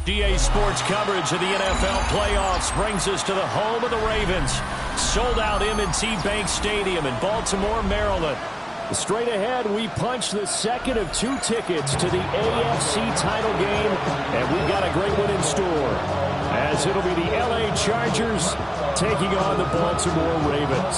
GA Sports coverage of the NFL playoffs brings us to the home of the Ravens. Sold out M&T Bank Stadium in Baltimore, Maryland. Straight ahead, we punch the second of 2 tickets to the AFC title game, and we've got a great one in store, as it'll be the LA Chargers taking on the Baltimore Ravens.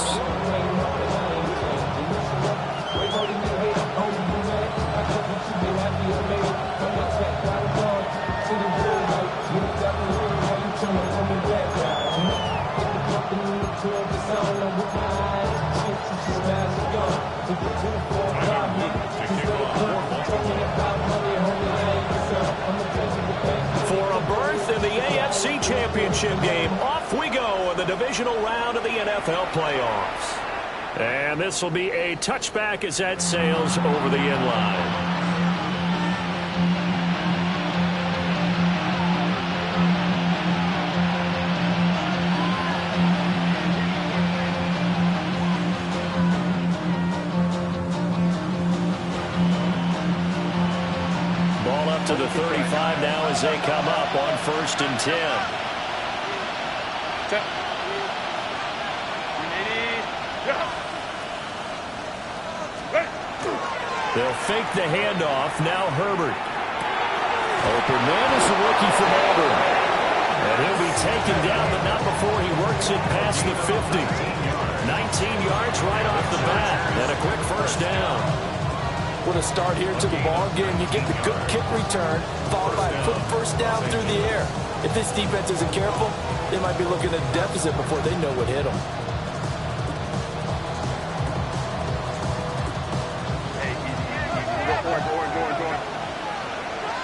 For a berth in the AFC Championship game, off we go in the divisional round of the NFL playoffs. And this will be a touchback as that sails over the end line. To the 35 now as they come up on 1st and 10. They'll fake the handoff. Now Herbert. Open man is the rookie from Auburn. And he'll be taken down, but not before he works it past the 50. 19 yards right off the bat. And a quick first down. What a start here to the ball game. You get the good kick return, followed by a quick first down through the air. If this defense isn't careful, they might be looking at a deficit before they know what hit them. Hey, easy. Go.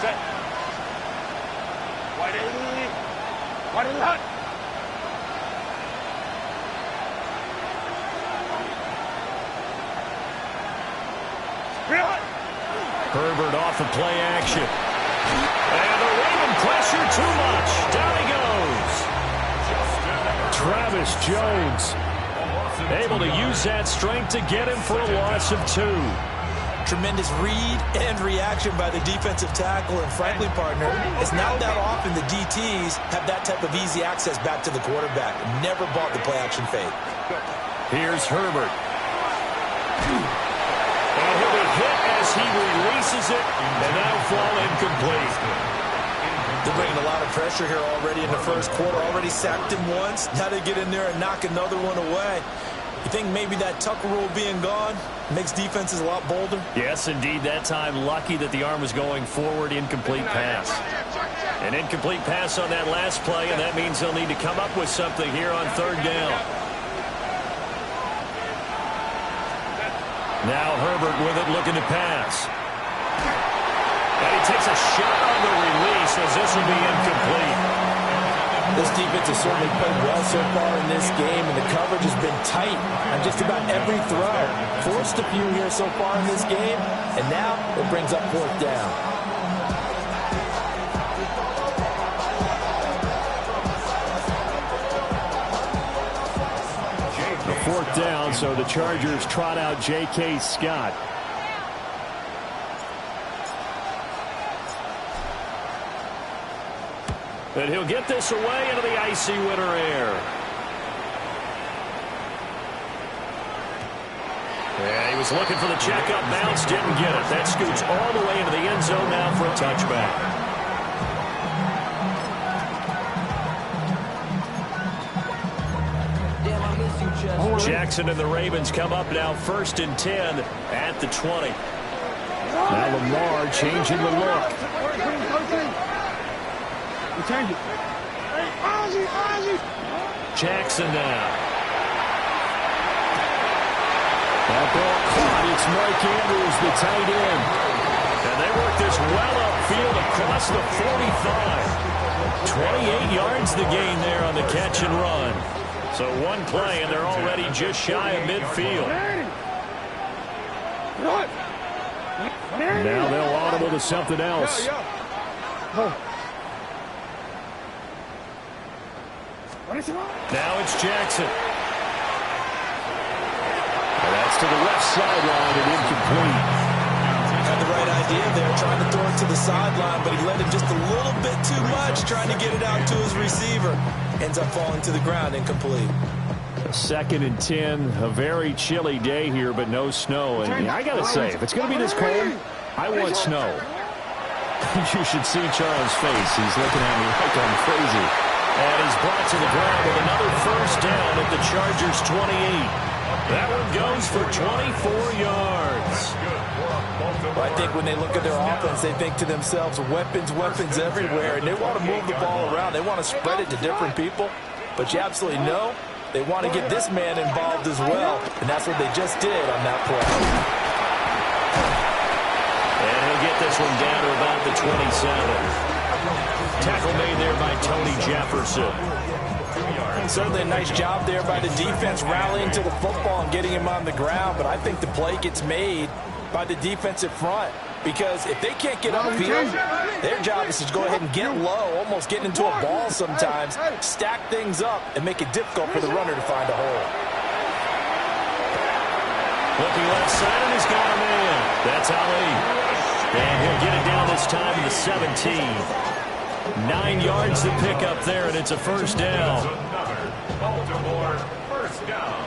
Set. Wide in the hut. Herbert off of play action. And the Raven pressure too much. Down he goes. Travis Jones able to use that strength to get him for a loss of 2. Tremendous read and reaction by the defensive tackle. And frankly, partner, it's not that often the DTs have that type of easy access back to the quarterback. Never bought the play action fake. Here's Herbert. And he'll be hit as he releases it, and that'll fall incomplete. They're bringing a lot of pressure here already in the first quarter. Already sacked him once. Now they get in there and knock another one away. You think maybe that Tucker rule being gone makes defenses a lot bolder? Yes, indeed. That time, lucky that the arm was going forward. Incomplete pass. An incomplete pass on that last play, and that means they'll need to come up with something here on 3rd down. Now Herbert with it, looking to pass. And he takes a shot on the release as this will be incomplete. This defense has certainly played well so far in this game, and the coverage has been tight on just about every throw. Forced a few here so far in this game, and now it brings up 4th down. 4th down, so the Chargers trot out J.K. Scott. And he'll get this away into the icy winter air. Yeah, he was looking for the checkup bounce, didn't get it. That scoots all the way into the end zone now for a touchback. Jackson and the Ravens come up now 1st and 10 at the 20. Now Lamar changing the look. Jackson now. That ball caught. It's Mike Andrews, the tight end. And they work this well upfield across the 45. 28 yards the gain there on the catch and run. So one play, and they're already just shy of midfield. Now they'll audible to something else. Now it's Jackson. And that's to the left sideline and incomplete. Had the right idea there, trying to throw it to the sideline, but he let him just a little bit too much, trying to get it out to his receiver. Ends up falling to the ground, incomplete. 2nd and 10, a very chilly day here, but no snow. And I got to say, if it's going to be this cold, I want snow. You should see Charles' face. He's looking at me like I'm crazy. And he's brought to the ground with another first down at the Chargers' 28. That one goes for 24 yards. I think when they look at their offense, they think to themselves, weapons, weapons everywhere, and they want to move the ball around. They want to spread it to different people, but you absolutely know they want to get this man involved as well, and that's what they just did on that play. And he'll get this one down to about the 27. Tackle made there by Tony Jefferson. Certainly a nice job there by the defense rallying to the football and getting him on the ground, but I think the play gets made by the defensive front, because if they can't get upfield, their job is to go ahead and get low, almost getting into a ball sometimes, stack things up, and make it difficult for the runner to find a hole. Looking left side, and he's got a man. That's Ali. And he'll get it down this time to the 17. 9 yards to pick up there, and it's a first down. Baltimore first down.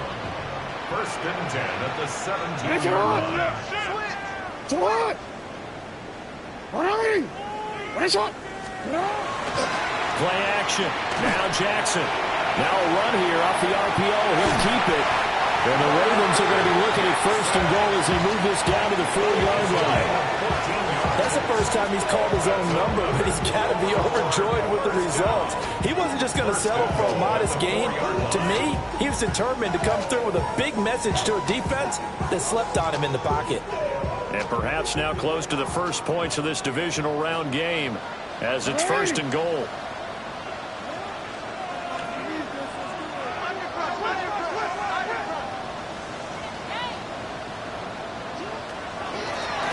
1st and 10 at the 17-yard line. Play action. Now Jackson. Now a run here off the RPO. He'll keep it. And the Ravens are going to be looking at 1st and goal as he moves this down to the 4-yard line. That's the first time he's called his own number, but he's got to be overjoyed with the results. He wasn't just going to settle for a modest gain. To me, he was determined to come through with a big message to a defense that slept on him in the pocket. And perhaps now close to the first points of this divisional round game as it's 1st and goal.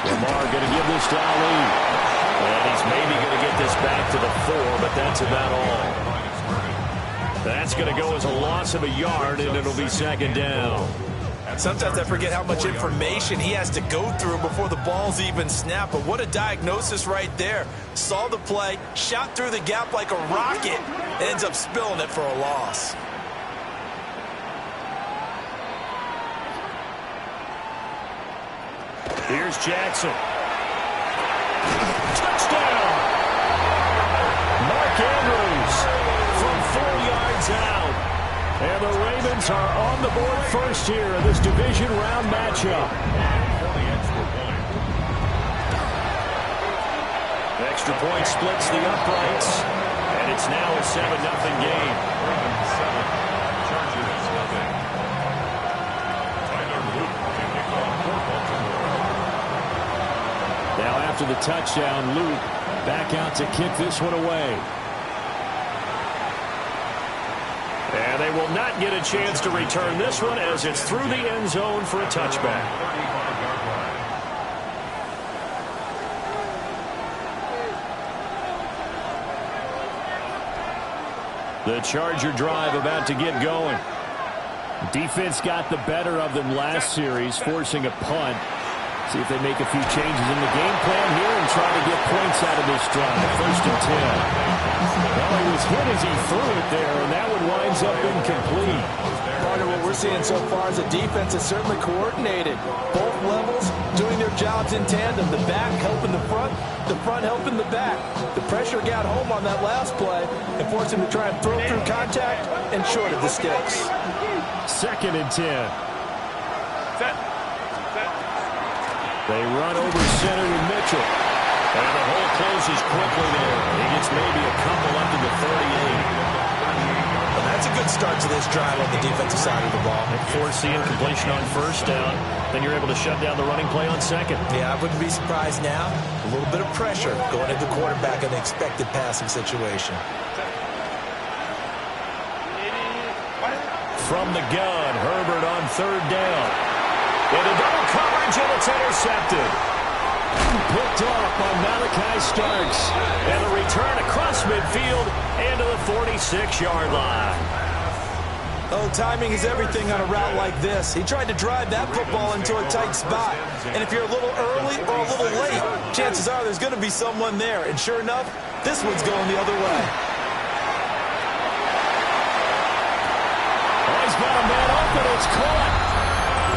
Lamar going to give this to Ali. And he's maybe going to get this back to the 4, but that's about all. That's going to go as a loss of a yard, and it'll be 2nd down. Sometimes I forget how much information he has to go through before the ball's even snapped. But what a diagnosis right there. Saw the play, shot through the gap like a rocket, and ends up spilling it for a loss. Here's Jackson. Touchdown! Mark Andrews from 4 yards out. And the Ravens are on the board first here in this division round matchup. Extra point splits the uprights, and it's now a 7-0 game. Now after the touchdown, Luke back out to kick this one away. And they will not get a chance to return this one as it's through the end zone for a touchback. The Charger drive about to get going. Defense got the better of them last series, forcing a punt. See if they make a few changes in the game plan here and try to get points out of this drive. 1st and 10. Well, he was hit as he threw it there, and that one winds up incomplete. Part of what we're seeing so far is the defense is certainly coordinated. Both levels doing their jobs in tandem. The back helping the front helping the back. The pressure got home on that last play and forced him to try and throw through contact and short of the sticks. 2nd and 10. Set. They run over center with Mitchell. And the hole closes quickly there. He gets maybe a couple up to the 38. Well, that's a good start to this drive on the defensive side of the ball. Forcing completion on 1st down. Then you're able to shut down the running play on 2nd. Yeah, I wouldn't be surprised now. A little bit of pressure going at the quarterback in the expected passing situation. From the gun, Herbert on 3rd down. Into double coverage, and it's intercepted. Picked off by Malachi Starks. And a return across midfield into the 46-yard line. Oh, timing is everything on a route like this. He tried to drive that football into a tight spot. And if you're a little early or a little late, chances are there's going to be someone there. And sure enough, this one's going the other way. Oh, he's got a man open. It's caught.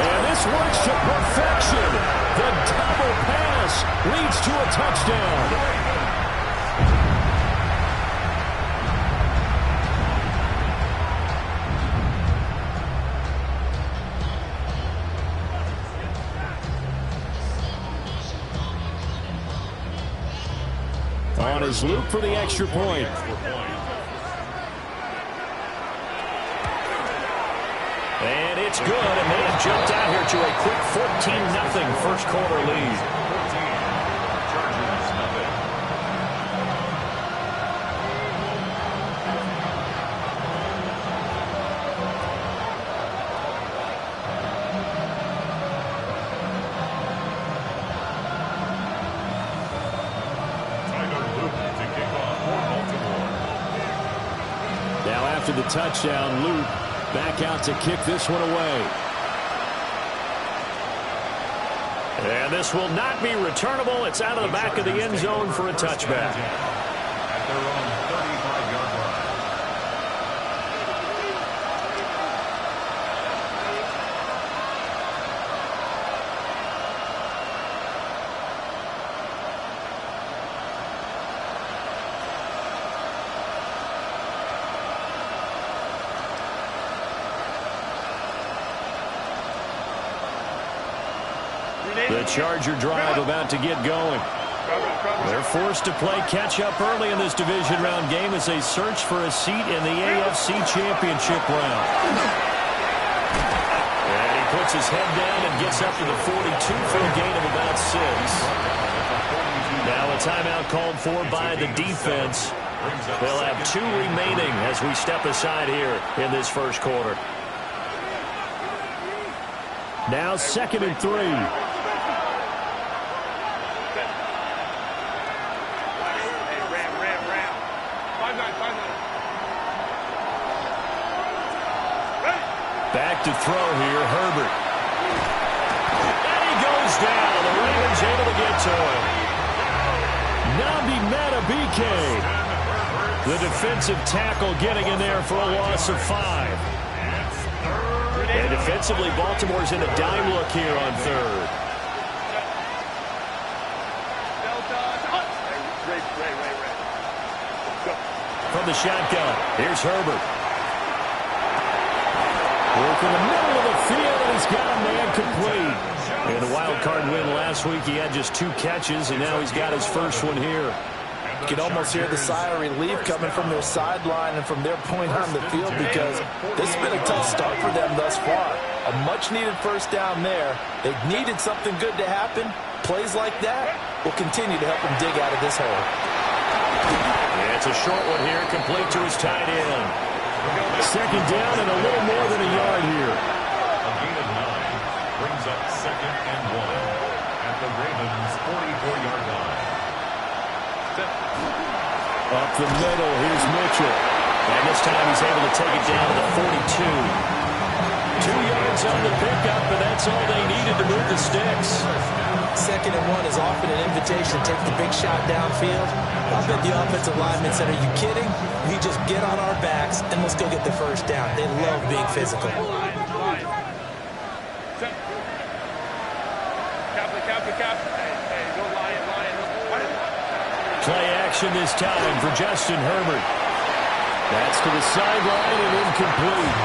And this works to perfection. The double pass leads to a touchdown. On his loop for the extra point. And it's good, and they have jumped out here to a quick 14-0 first quarter lead. Chargers nothing. Now after the touchdown, Luke back out to kick this one away. And this will not be returnable. It's out of the back of the end zone for a touchback. At their own 35-yard line. The Charger drive about to get going. They're forced to play catch-up early in this division round game as they search for a seat in the AFC Championship round. And he puts his head down and gets up to the 42 for a gain of about 6. Now a timeout called for by the defense. They'll have 2 remaining as we step aside here in this first quarter. Now 2nd and 3. Back to throw here, Herbert. And he goes down. The Ravens able to get to him. Nnamdi Madubuike, the defensive tackle, getting in there for a loss of 5. And defensively, Baltimore's in a dime look here on 3rd. From the shotgun, here's Herbert. Work in the middle of the field, and he's got a man complete. In a wild card win last week, he had just 2 catches, and now he's got his first one here. You can almost hear the sigh of relief coming from their sideline and from their point on the field because this has been a tough start for them thus far. A much-needed first down there. They needed something good to happen. Plays like that will continue to help them dig out of this hole. Yeah, it's a short one here, complete to his tight end. 2nd down and a little more than a yard here. A gain of 9 brings up 2nd and 1 at the Ravens' 44-yard line. Up the middle, here's Mitchell. And this time he's able to take it down to the 42. 2 yards on the pickup, but that's all they needed to move the sticks. 2nd and 1 is often an invitation to take the big shot downfield. I bet the offensive lineman said, are you kidding? We just get on our backs and let's go get the first down. They love being physical. Play action this time for Justin Herbert. That's to the sideline and incomplete.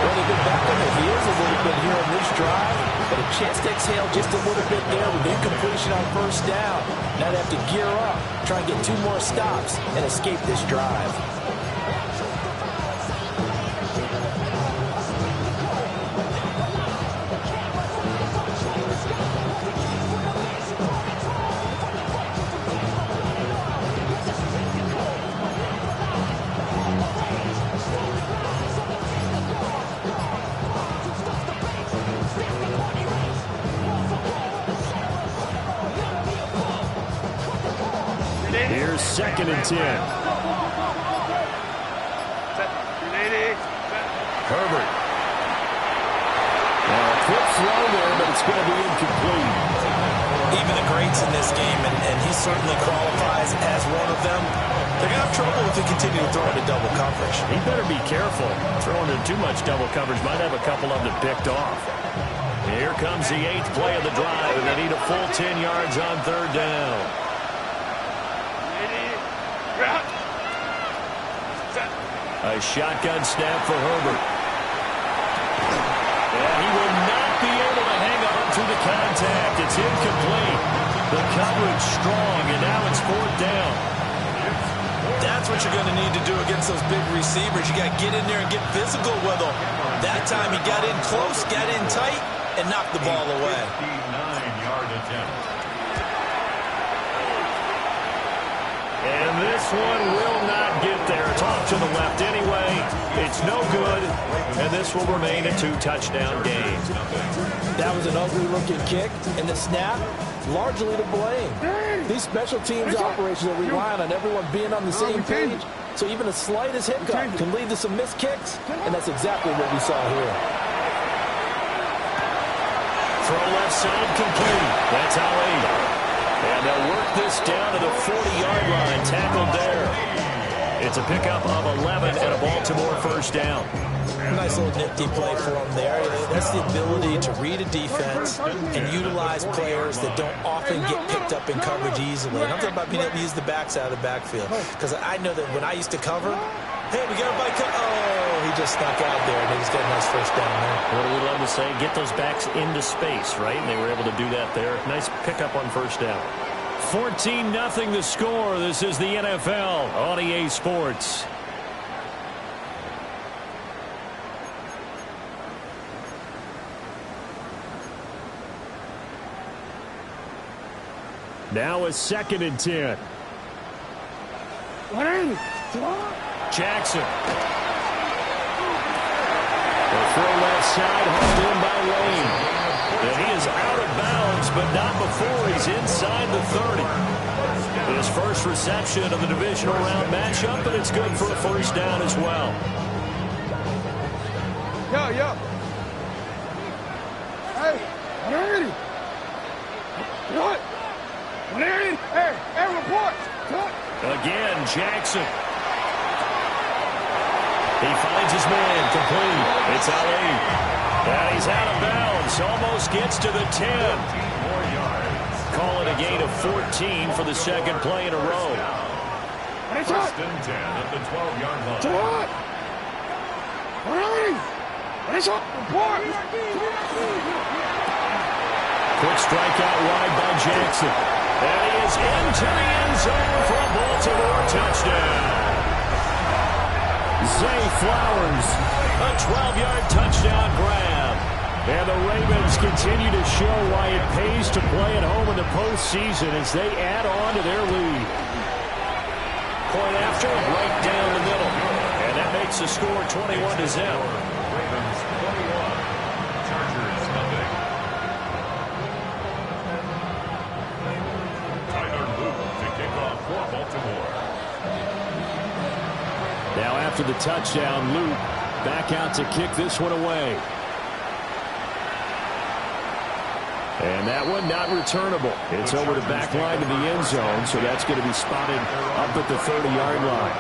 Well, they've been back on their heels a little bit here on this drive, but a chance to exhale just a little bit there with incompletion on first down. Now they have to gear up, try and get 2 more stops, and escape this drive. Here's 2nd and 10. Herbert. Now a quick throw there, but it's going to be incomplete. Even the greats in this game, and he certainly qualifies as one of them, they're going to have trouble if they continue to throw into double coverage. He better be careful. Throwing into too much double coverage might have a couple of them picked off. Here comes the 8th play of the drive, and they need a full 10 yards on 3rd down. A shotgun snap for Herbert. And he will not be able to hang on through the contact. It's incomplete. The coverage strong, and now it's 4th down. That's what you're going to need to do against those big receivers. You got to get in there and get physical with them. That time he got in close, got in tight, and knocked the ball away. 59-yard attempt. And this one will not get there. It's off to the left anyway. It's no good, and this will remain a 2-touchdown game. That was an ugly-looking kick, and the snap, largely to blame. These special teams operations are relying on everyone being on the same page, so even the slightest hiccup can lead to some missed kicks, and that's exactly what we saw here. Throw left side complete. That's Ali. And they'll work this down to the 40-yard line. Tackled there. It's a pickup of 11 and a Baltimore first down. Nice little nifty play for him there. That's the ability to read a defense and utilize players that don't often get picked up in coverage easily. And I'm talking about being able to use the backs out of the backfield. Because I know that when I used to cover, hey, we got a bike. Oh, he just snuck out there, and he just got a nice first down there. What do we love to say? Get those backs into space, right? And they were able to do that there. Nice pickup on first down. 14-0 the score. This is the NFL on EA Sports. Now a 2nd and 10. Jackson. The throw left side, hauled in by Lane. And he is out of bounds, but not before he's inside the 30. His first reception of the divisional round matchup, but it's good for a first down as well. Yo. Hey, ready. What? Hey, report. Again, Jackson. He finds his man, complete. It's Ali. And he's out of bounds. Almost gets to the 10. more yards. Call it a gain of 14 for the second play in a row. First and 10 at the 12-yard line. What? Report. Quick strike out wide by Jackson. And he is into the end zone for a Baltimore touchdown. Zay Flowers, a 12-yard touchdown grab. And the Ravens continue to show why it pays to play at home in the postseason as they add on to their lead. Point after, right down the middle. And that makes the score 21-0. Ravens 21, Chargers nothing. Tyler Luke to kick off for Baltimore. Now after the touchdown, Luke back out to kick this one away. And that one not returnable. It's over the back line of the end zone, so that's going to be spotted up at the 30-yard line.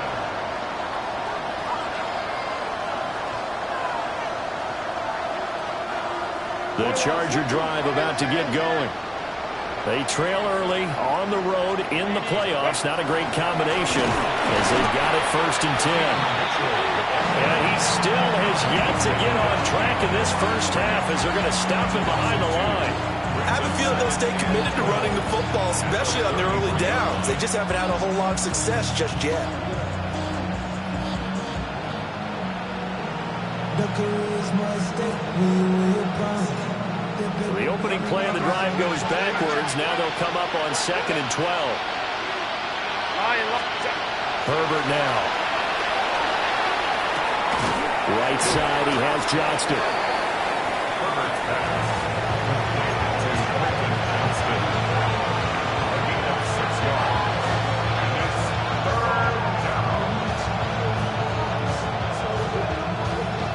The Charger drive about to get going. They trail early on the road in the playoffs. Not a great combination as they've got it first and 10. And he still has yet to get on track in this first half as they're going to stop him behind the line. I have a feeling they'll stay committed to running the football, especially on their early downs. They just haven't had a whole lot of success just yet. The opening play of the drive goes backwards. Now they'll come up on 2nd and 12. Herbert now. Right side, he has Johnston. Herbert's pass. To Quentin Johnston. A gain of 6 yards. And it's 3rd down.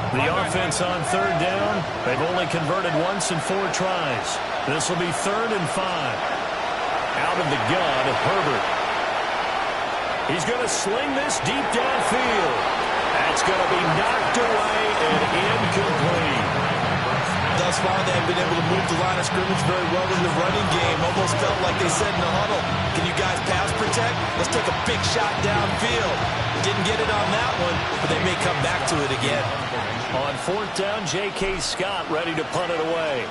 The The offense on third down, they've only converted once in 4 tries. This will be 3rd and 5. Out of the gun, Herbert. He's going to sling this deep downfield. That's going to be knocked away and incomplete. Thus far, they've been able to move the line of scrimmage very well in the running game. Almost felt like they said in the huddle, can you guys pass protect? Let's take a big shot downfield. Didn't get it on that one, but they may come back to it again. On 4th down, J.K. Scott ready to punt it away.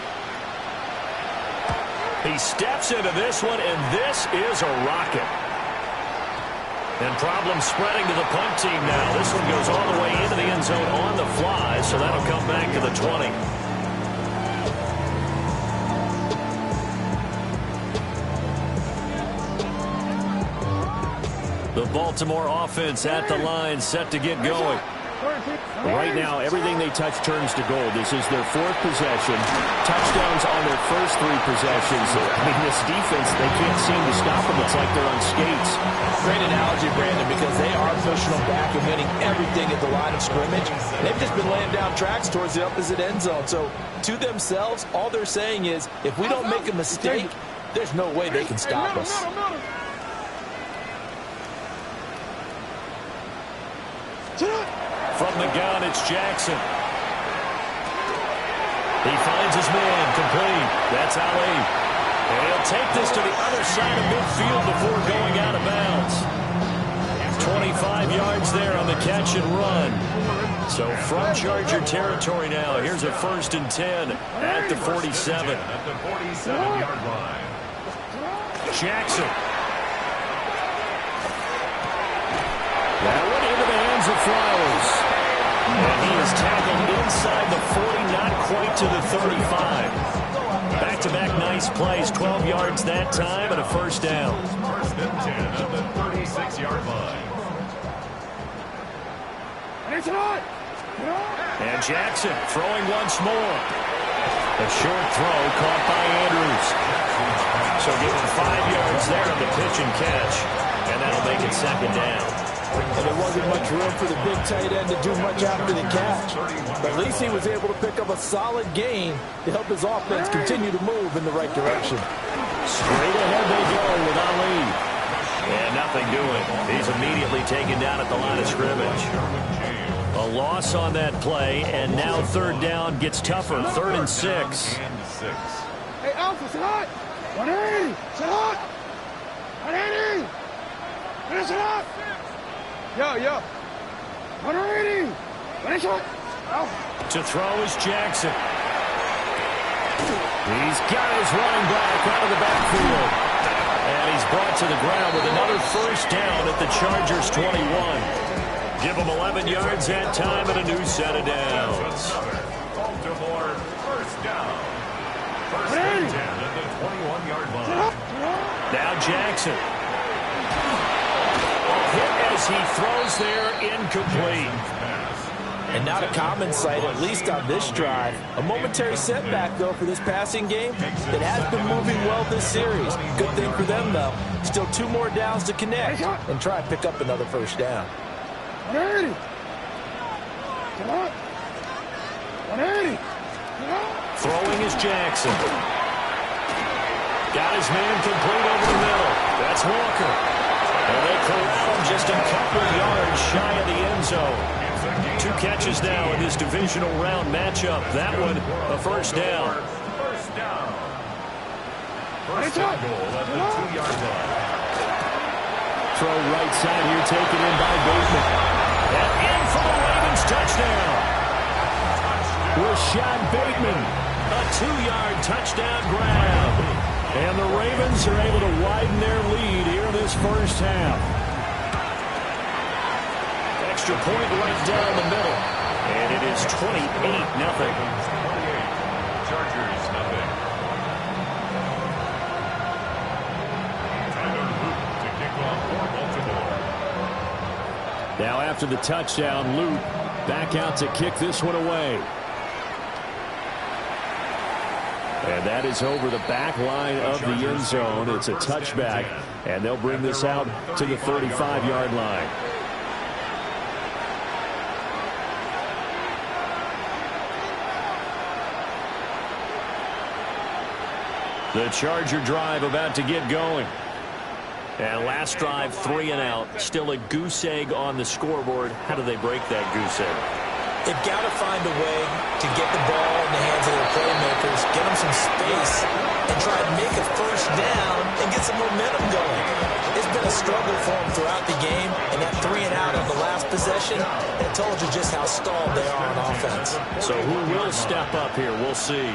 He steps into this one, and this is a rocket. And problems spreading to the punt team now. This one goes all the way into the end zone on the fly, so that'll come back to the 20. The Baltimore offense at the line, set to get going. Right now, everything they touch turns to gold. This is their 4th possession. Touchdowns on their first 3 possessions. I mean, this defense, they can't seem to stop them. It's like they're on skates. Great analogy, Brandon, because they are pushing them back and winning everything at the line of scrimmage. They've just been laying down tracks towards the opposite end zone. So, to themselves, all they're saying is, if we don't make a mistake, there's no way they can stop us. From the gun, it's Jackson. He finds his man, complete. That's Ali. And he'll take this to the other side of midfield before going out of bounds. 25 yards there on the catch and run. So from Charger territory now, here's a 1st and 10 at the 47. At the 47-yard line. Jackson. That one into the hands of Flowers. And he is tackled inside the 40, not quite to the 35. Back-to-back nice plays, 12 yards that time and a 1st down. 1st and 10 at the 36-yard line. And Jackson throwing once more. A short throw caught by Andrews. So give him 5 yards there on the pitch and catch. And that'll make it 2nd down. And there wasn't much room for the big tight end to do much after the catch. But at least he was able to pick up a solid gain to help his offense continue to move in the right direction. Straight ahead they go with Ali. And nothing doing. He's immediately taken down at the line of scrimmage. A loss on that play, and now 3rd down gets tougher. 3rd and 6. Hey, Alpha, sit hot. 180. Sit hot. 180. Finish it up. Yeah. 180. Finish it. To throw is Jackson. He's got his running back out of the backfield. And he's brought to the ground with another 1st down at the Chargers 21. Give him 11 yards that time and a new set of downs. Baltimore 1st down. 1st and 10 at the 21-yard line. Now Jackson. Hit as he throws there, incomplete. And not a common sight, at least on this drive. A momentary setback, though, for this passing game that has been moving well this series. Good thing for them, though. Still 2 more downs to connect and try and pick up another 1st down. 180. 180. Throwing is Jackson. Got his man complete over the middle. That's Walker. And they corral him just a couple yards shy of the end zone. 2 catches now in this divisional round matchup. That one, a 1st down. 1st down. 1st and goal at the 2-yard line. Throw right side here, taken in by Bateman. And in for the Ravens touchdown. Rashad Bateman, a 2-yard touchdown grab. And the Ravens are able to widen their lead here in this 1st half. Extra point right down the middle. And it is 28-0. 28. Chargers nothing. Tyler Luke to kick off for Baltimore. Now after the touchdown, Luke back out to kick this one away. And that is over the back line of the end zone. It's a touchback, and they'll bring this out to the 35-yard line. The Charger drive about to get going. And last drive, 3 and out. Still a goose egg on the scoreboard. How do they break that goose egg? They've got to find a way to get the ball in the hands of their playmakers, get them some space, and try to make a first down and get some momentum going. It's been a struggle for them throughout the game, and that 3 and out on the last possession, that told you just how stalled they are on offense. So who will step up here? We'll see.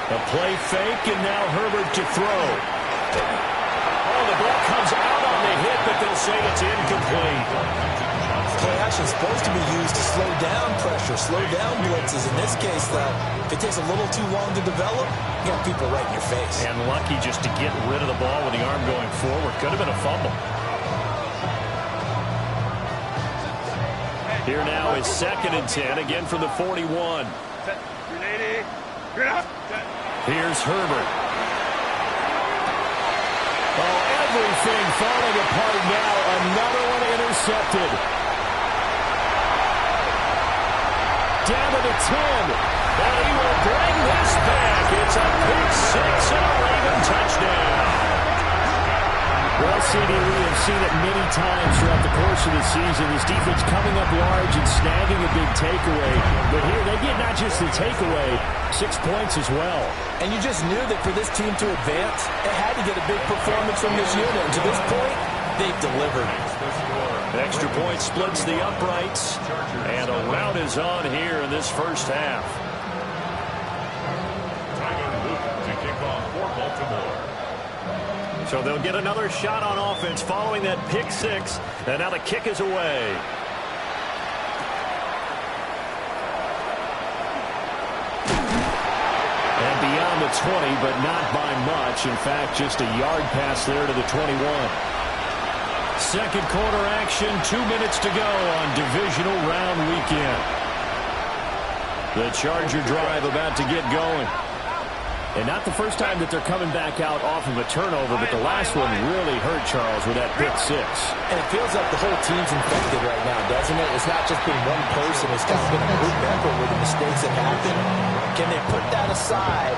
A play fake, and now Herbert to throw. Oh, the ball comes out on the hit, but they'll say it's incomplete. Play action is supposed to be used to slow down pressure, slow down blitzes. In this case, though, if it takes a little too long to develop, you got people right in your face. And lucky just to get rid of the ball with the arm going forward. Could have been a fumble. Here now is 2nd and 10, again from the 41. Here's Herbert. Oh, everything falling apart now. Another one intercepted. Down to the 10. And he will bring this back. It's a pick 6 and a Raven touchdown. Well, CD, we have seen it many times throughout the course of the season. This defense coming up large and snagging a big takeaway. But here they get not just the takeaway, 6 points as well. And you just knew that for this team to advance, it had to get a big performance from this unit. And to this point, they've delivered. An extra point splits the uprights. And a rout is on here in this first half. To kick off for Baltimore. So they'll get another shot on offense following that pick 6. And now the kick is away. And beyond the 20, but not by much. In fact, just a yard pass there to the 21. Second quarter action, 2 minutes to go on divisional round weekend. The Charger drive about to get going. And not the first time that they're coming back out off of a turnover, but the last one really hurt Charles with that pick 6. And it feels like the whole team's infected right now, doesn't it? It's not just been one person. It's kind of been a group effort with the mistakes that happen. Can they put that aside,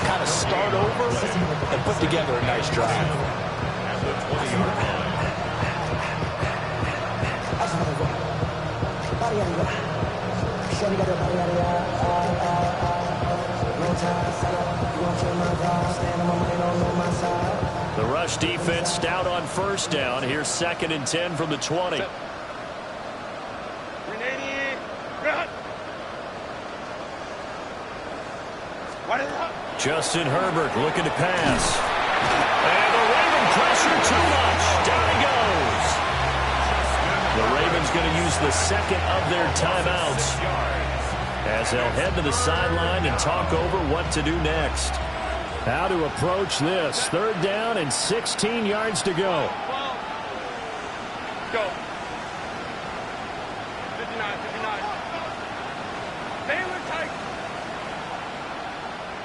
kind of start over, and put together a nice drive? At the 20-yard line. The rush defense stout on first down. Here's 2nd and 10 from the 20. Justin Herbert looking to pass. And the Raven pressure too much. Down he goes. The Ravens going to use the second of their timeouts as they'll head to the sideline and talk over what to do next. How to approach this. 3rd down and 16 yards to go. Go. 59, 59. Taylor tight.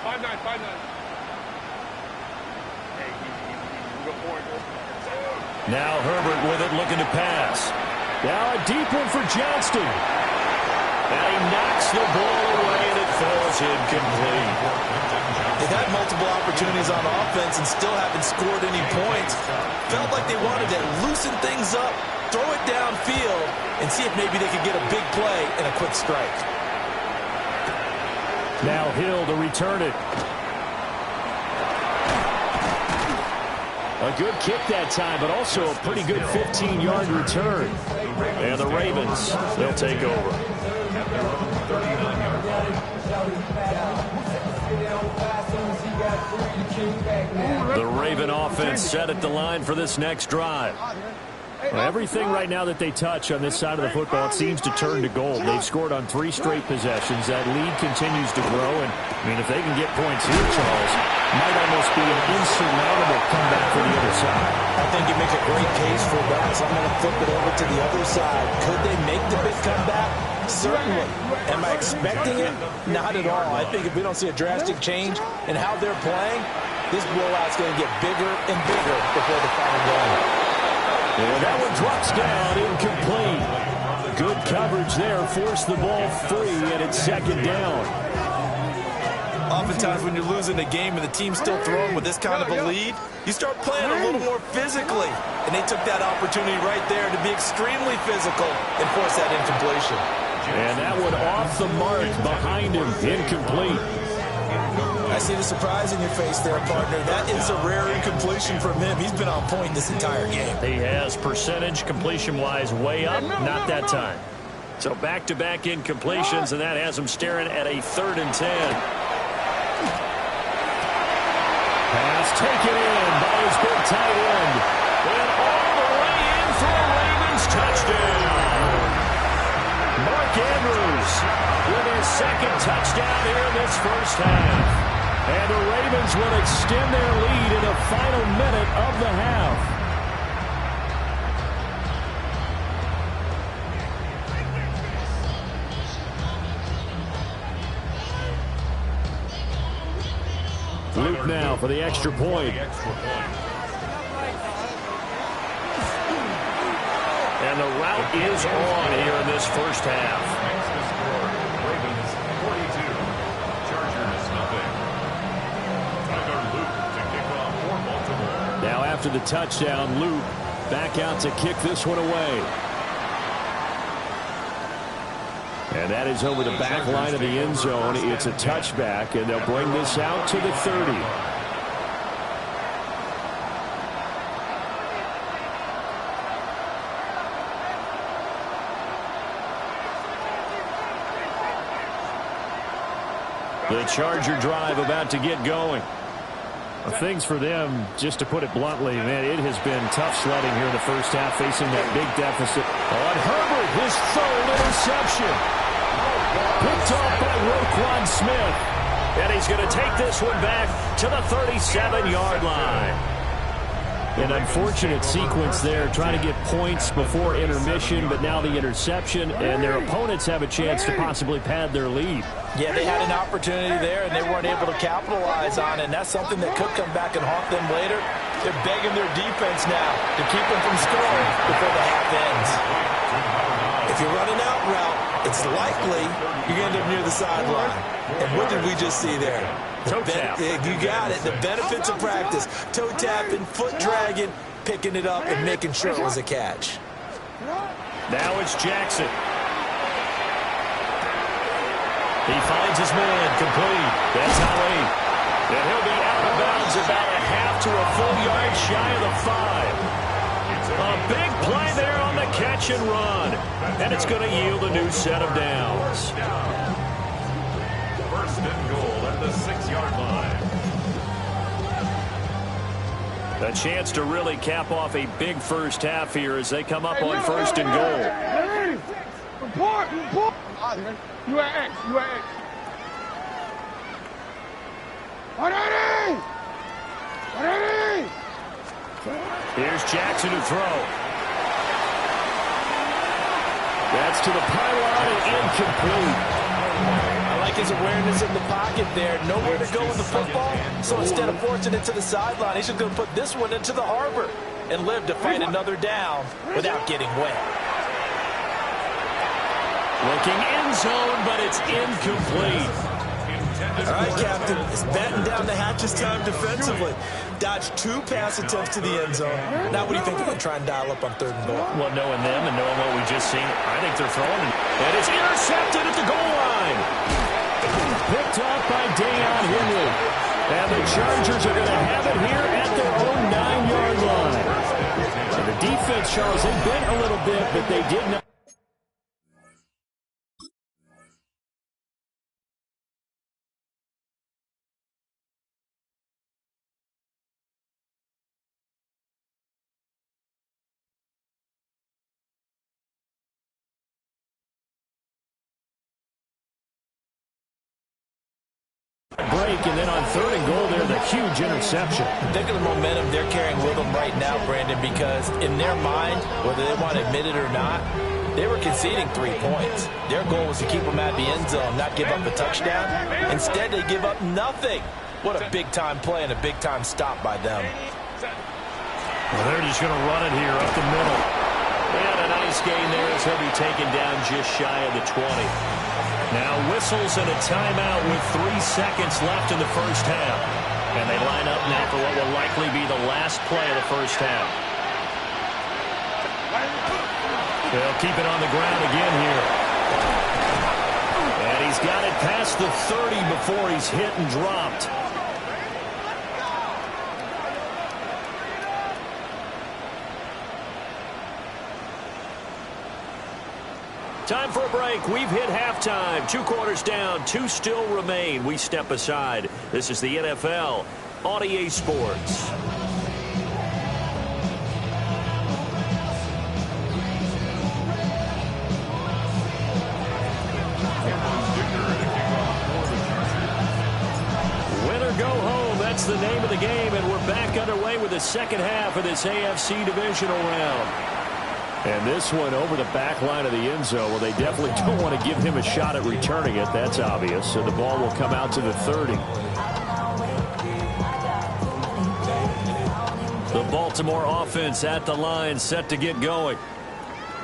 5-9, 5-9. Hey, go for it. Now Herbert with it, looking to pass. Now a deep one for Johnston. And he knocks the ball away, and it falls incomplete. They've had multiple opportunities on offense and still haven't scored any points. Felt like they wanted to loosen things up, throw it downfield, and see if maybe they could get a big play and a quick strike. Now Hill to return it. A good kick that time, but also a pretty good 15-yard return. And the Ravens, they'll take over. The Raven offense set at the line for this next drive. Well, everything right now that they touch on this side of the football, it seems to turn to gold. They've scored on 3 straight possessions. That lead continues to grow. And, I mean, if they can get points here, Charles, it might almost be an insurmountable comeback for the other side. I think you make a great case for that. So I'm going to flip it over to the other side. Could they make the big comeback? Certainly. Am I expecting it? Not at all. I think if we don't see a drastic change in how they're playing, this blowout's going to get bigger and bigger before the final game. And that one drops down, incomplete. Good coverage there, forced the ball free, and it's 2nd down. Oftentimes when you're losing a game and the team's still throwing with this kind of a lead, you start playing a little more physically. And they took that opportunity right there to be extremely physical and force that incompletion. And that one off the mark behind him, incomplete. I see the surprise in your face there, partner. That is a rare incompletion from him. He's been on point this entire game. He has percentage completion-wise way up, not that time. So back-to-back incompletions, and that has him staring at a 3rd and 10. Pass taken in by his big tight end. And all the way in for a Ravens touchdown. Mark Andrews with his 2nd touchdown here in this first half. And the Ravens will extend their lead in the final minute of the half. Luke now for the extra point. And the route is on here in this first half. Ravens 42, Chargers nothing. Tyler Luke to kick off for Baltimore. Now after the touchdown, Luke back out to kick this one away. And that is over the back line of the end zone. It's a touchback, and they'll bring this out to the 30. The Charger drive about to get going. Things for them, just to put it bluntly, man, it has been tough sledding here in the first half, facing that big deficit. On Herbert, his 3rd interception. Picked off by Roquan Smith. And he's going to take this one back to the 37-yard line. An unfortunate sequence there, trying to get points before intermission, but now the interception, and their opponents have a chance to possibly pad their lead. Yeah, they had an opportunity there, and they weren't able to capitalize on it, and that's something that could come back and haunt them later. They're begging their defense now to keep them from scoring before the half ends. If you're running out route, it's likely you're going to end up near the sideline. And what did we just see there? Toe tap. You got it. The benefits of practice. Toe tapping, foot dragging, picking it up, and making sure it was a catch. Now it's Jackson. He finds his man complete. That's how 8. And he'll be out of bounds about a half to a full yard shy of the 5. A big play there on the catch and run. And it's going to yield a new set of downs. 1st and goal at the 6-yard line. A chance to really cap off a big first half here as they come up on 1st and goal. Report! You at X. Here's Jackson to throw. That's to the pylon and incomplete. I like his awareness in the pocket there. Nowhere to go with the football, so instead of forcing it to the sideline, he's just going to put this one into the harbor and live to fight another down without getting wet. Looking end zone, but it's incomplete. All right, Captain, it's batten down the hatches time defensively. Dodged 2 pass attempts to the end zone. Now what do you think they're going to try and dial up on 3rd and goal? Well, knowing them and knowing what we just seen, I think they're throwing. And it's intercepted at the goal line. Picked off by Deion Henry. And the Chargers are going to have it here at their own 9-yard line. And the defense, Charles, they bent a little bit, but they did not. Break, and then on 3rd and goal there, the huge interception. Think of the momentum they're carrying with them right now, Brandon, because in their mind, whether they want to admit it or not, they were conceding 3 points. Their goal was to keep them at the end zone, not give up a touchdown. Instead, they give up nothing. What a big-time play and a big-time stop by them. Well, they're just going to run it here up the middle. And a nice gain there as he'll be taken down just shy of the 20. Now whistles and a timeout with 3 seconds left in the first half. And they line up now for what will likely be the last play of the first half. They'll keep it on the ground again here. And he's got it past the 30 before he's hit and dropped. Time for a break. We've hit halftime. 2 quarters down. 2 still remain. We step aside. This is the NFL on EA Sports. Win or go home. That's the name of the game. And we're back underway with the second half of this AFC divisional round. And this one over the back line of the end zone. Well, they definitely don't want to give him a shot at returning it. That's obvious. So the ball will come out to the 30. The Baltimore offense at the line, set to get going.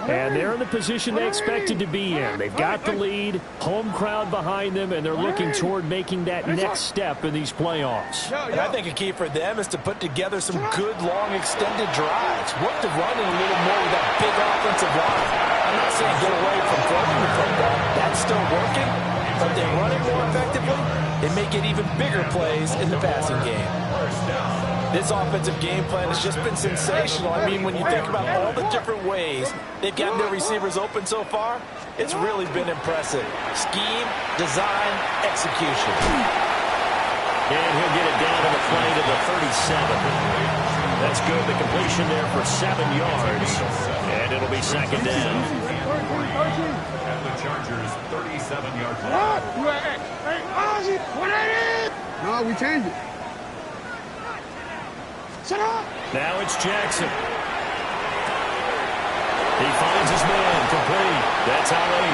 And they're in the position they expected to be in. They've got the lead, home crowd behind them, and they're looking toward making that next step in these playoffs. And I think a key for them is to put together some good, long, extended drives. Work the run in a little more with that big offensive line. I'm not saying get away from throwing the football. That's still working. But they run it more effectively and make it even bigger plays in the passing game. This offensive game plan has just been sensational. I mean, when you think about all the different ways they've gotten their receivers open so far, it's really been impressive. Scheme, design, execution. And he'll get it down to the play to the 37. That's good. The completion there for 7 yards. And it'll be second down. And the Chargers 37-yard line. No, we changed it. Now it's Jackson. He finds his man, complete. That's Ali.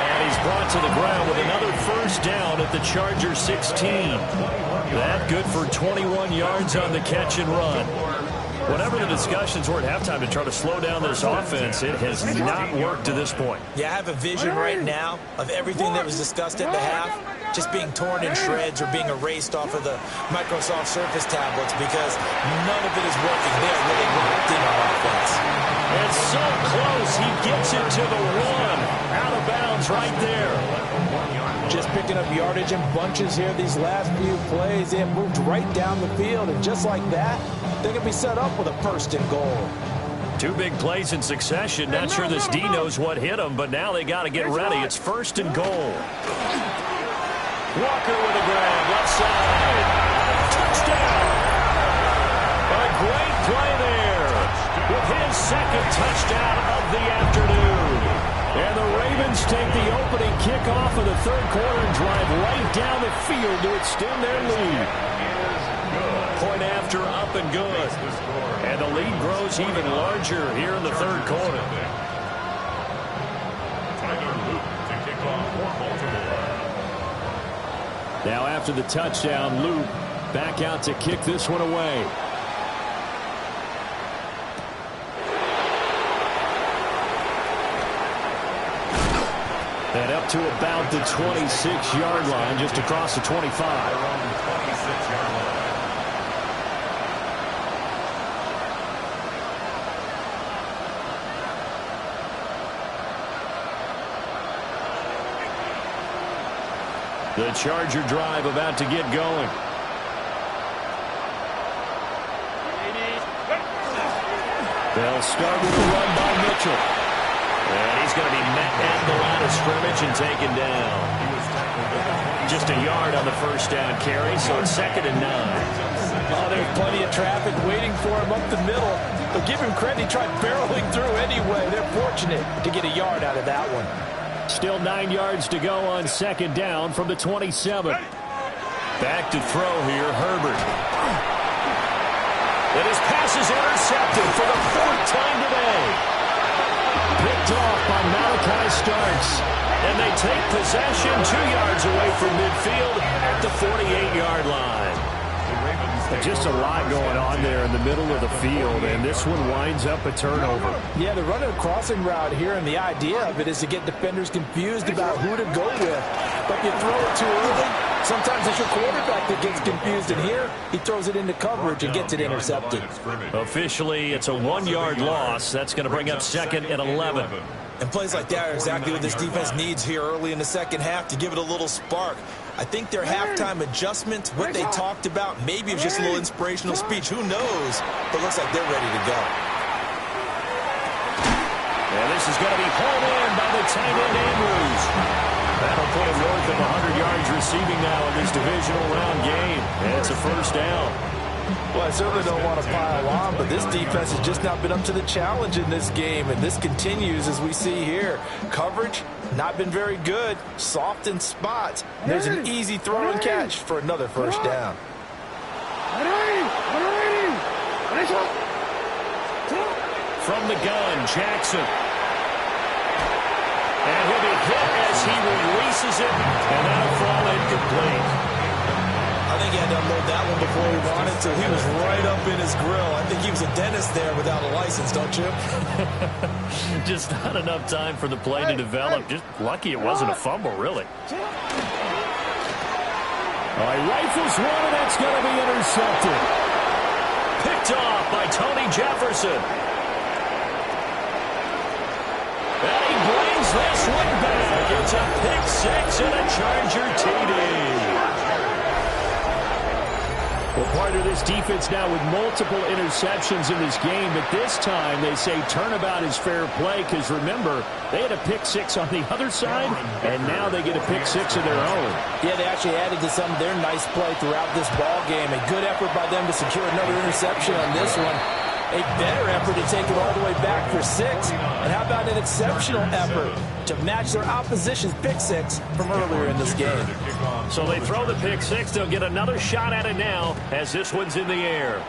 And he's brought to the ground with another first down at the Chargers 16. That good for 21 yards on the catch and run. Whatever the discussions were at halftime to try to slow down this offense, it has not worked to this point. Yeah, I have a vision right now of everything that was discussed at the half just being torn in shreds or being erased off of the Microsoft Surface tablets because none of it is working. They're really locked in on offense. And so close, he gets it to the 1. Out of bounds right there. Just picking up yardage in bunches here these last few plays. They have moved right down the field, and just like that, they can be set up with a first and goal. 2 big plays in succession. Not sure this D knows what hit him, but now they got to get ready. It's first and goal. Walker with a grab, left side. Touchdown. A great play there with his second touchdown of the afternoon. And the Ravens take the opening kickoff of the third quarter and drive right down the field to extend their lead. Point after, up and good. And the lead grows even larger here in the third quarter. Tyler Luke to kick off for Baltimore. Now after the touchdown, Luke back out to kick this one away. And up to about the 26-yard line, just across the 25. Around the 26-yard line. The Charger drive about to get going. They'll start with the run by Mitchell. And he's going to be met at the line of scrimmage and taken down. Just a yard on the first down carry, so it's 2nd and 9. Oh, there's plenty of traffic waiting for him up the middle. But give him credit, he tried barreling through anyway. They're fortunate to get a yard out of that one. Still 9 yards to go on 2nd down from the 27. Back to throw here, Herbert. And his pass is intercepted for the 4th time today. Picked off by Malachi Starks. And they take possession 2 yards away from midfield at the 48-yard line. The Ravens Just a lot going on there in the middle of the field, and this one winds up a turnover. Yeah, they're running a crossing route here, and the idea of it is to get defenders confused about who to go with. But you throw it too early, sometimes it's your quarterback that gets confused, and here he throws it into coverage and gets it intercepted. Officially, it's a 1-yard loss. That's going to bring up second and 11. And plays like that are exactly what this defense needs here early in the second half to give it a little spark. I think their halftime adjustment, what they talked about, maybe it's just a little inspirational speech. Who knows? But looks like they're ready to go. And this is going to be hauled in by the tight end Andrews. That'll put him north of 100 yards receiving now in this divisional round game. And it's a first down. Well, I certainly don't want to pile on, but this defense has just not been up to the challenge in this game, and this continues as we see here. Coverage, not been very good, soft in spots. There's an easy throw and catch for another first down. From the gun, Jackson. And he'll be hit as he releases it, and that'll fall incomplete. I think he had to unload that one before he wanted to. He was right up in his grill. I think he was a dentist there without a license, don't you? Just not enough time for the play to develop. Just lucky it wasn't a fumble, really. All right, rifles one, and that's going to be intercepted. Picked off by Tony Jefferson. And he brings this one back. It's a pick six and a Charger TD. Well, part of this defense now with multiple interceptions in this game, but this time they say turnabout is fair play because, remember, they had a pick six on the other side, and now they get a pick six of their own. Yeah, they actually added to some of their nice play throughout this ball game. A good effort by them to secure another interception on this one. A better effort to take it all the way back for six. And how about an exceptional effort to match their opposition's pick six from earlier in this game? So they throw the pick six. They'll get another shot at it now as this one's in the air.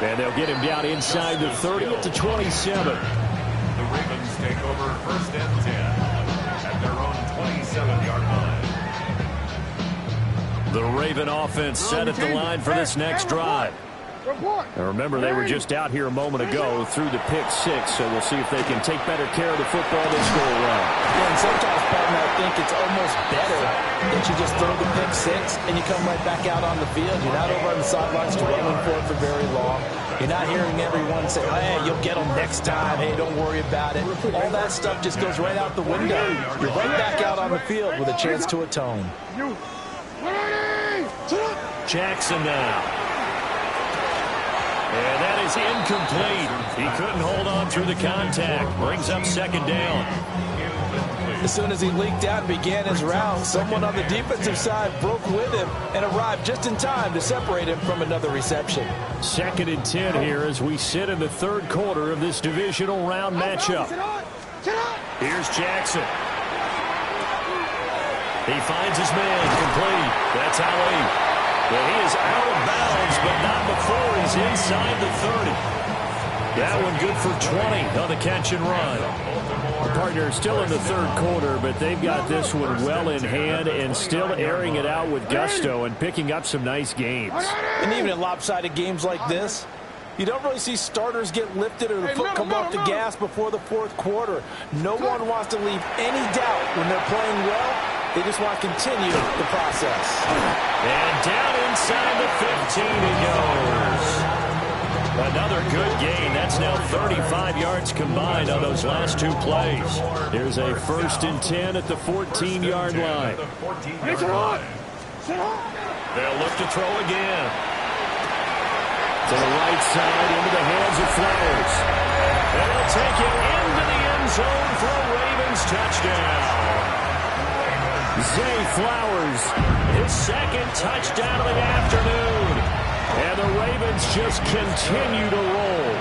And they'll get him down inside the 30 at the 27. The Ravens take over first and 10 at their own 27-yard line. The Raven offense set at the line for this next drive. Now remember, they were just out here a moment ago through the pick six, so we'll see if they can take better care of the football this go around. Yeah, and sometimes, partner, I think it's almost better that you just throw the pick six and you come right back out on the field. You're not over on the sidelines dwelling for it for very long. You're not hearing everyone say, hey, you'll get them next time. Hey, don't worry about it. All that stuff just goes right out the window. You're right back out on the field with a chance to atone. Jackson now. And that is incomplete. He couldn't hold on through the contact. Brings up second down. As soon as he leaked out and began his route, someone on the defensive side broke with him and arrived just in time to separate him from another reception. Second and 10 here as we sit in the third quarter of this divisional round matchup. Here's Jackson. He finds his man complete. That's Ali. Well, he is out of bounds, but not before he's inside the 30. That one good for 20 on the catch and run. The partner is still in the third quarter, but they've got this one well in hand and still airing it out with gusto and picking up some nice gains. And even in lopsided games like this, you don't really see starters get lifted or the foot come off the gas before the fourth quarter. No one wants to leave any doubt when they're playing well. They just want to continue the process. And down inside the 15 he goes. Another good gain. That's now 35 yards combined on those last two plays. Here's a first and 10 at the 14-yard line. They'll look to throw again. To the right side, into the hands of Flowers. And they'll take it into the end zone for a Ravens touchdown. Zay Flowers, his second touchdown of the afternoon. And the Ravens just continue to roll.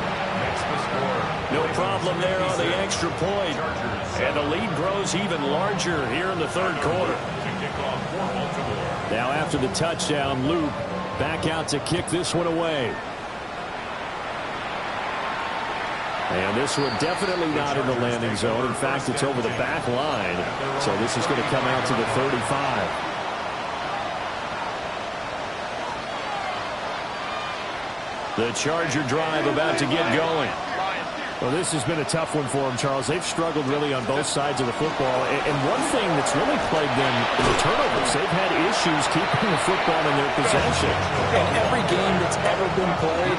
No problem there on the extra point. And the lead grows even larger here in the third quarter. Now after the touchdown, Luke back out to kick this one away. And this one definitely not in the landing zone. In fact, it's over the back line. So this is going to come out to the 35. The Charger drive about to get going. Well, this has been a tough one for them, Charles. They've struggled really on both sides of the football. And one thing that's really plagued them is the turnovers. They've had issues keeping the football in their possession. In every game that's ever been played,